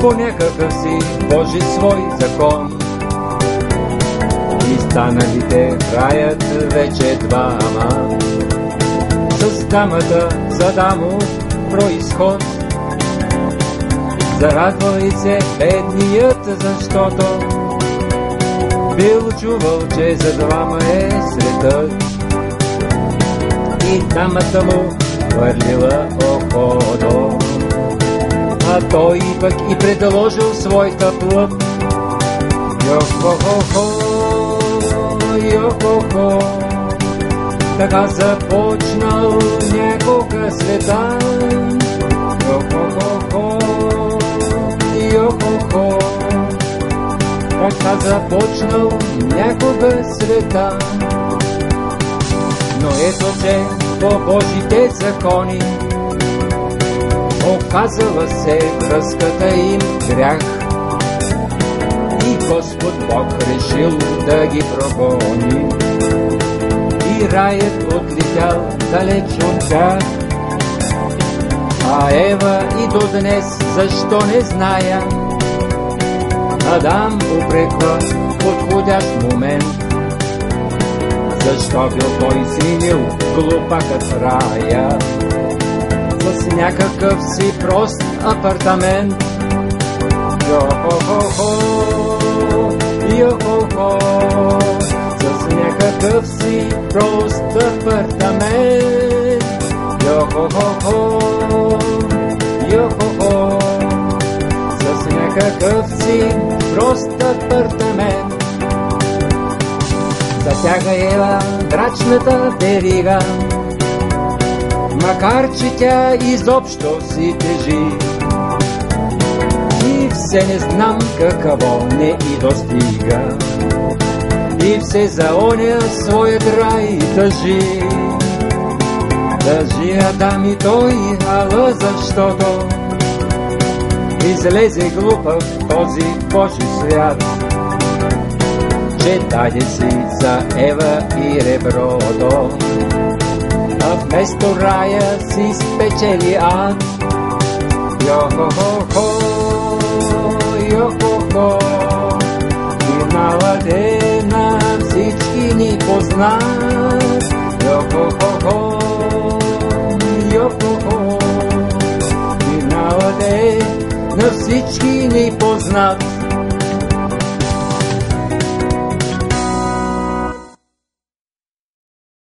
по някакъв си Божи свой закон. И станалите краят вече двама, с дамата за дамов произход. Зарадвали се бедният, защото бил чувал, че за двама е светът. И дамата му хвърлила окото, а той пък и предложил своята плът. Йо-хо-хо-хо, йо-хо-хо, така започнал някога света. Йо-хо-хо-хо, йо-хо-хо, така започнал някога света. Но ето, че по Божите закони оказала се връзката им грях. И Господ Бог решил да ги прогони, и раят отлетял далеч от тях. А Ева и до днес, защо не зная, Адам упреква подходящ момент. Защо бил той сменил глупакът рая с някакъв си прост апартамент? Йо-хо-хо-хо, йо-хо-хо, с някакъв си прост апартамент. Йо-хо-хо-хо, йо-хо-хо, с някакъв си прост апартамент. Засяга Ева брачната верига, макар че тя изобщо си тежи. И все не знам какво не и достига, и все за оня своят рай тъжи. Тъжи Адам и той, ала защото излезе глупав този Божи свят, че даде си за Ева и реброто, а вместо рая си спечели ад. Йо-хо-хо-хо, йо-хо-хо, финалът е на всички ни познат. Йо-хо-хо-хо, йо-хо-хо, финалът е на всички ни познат.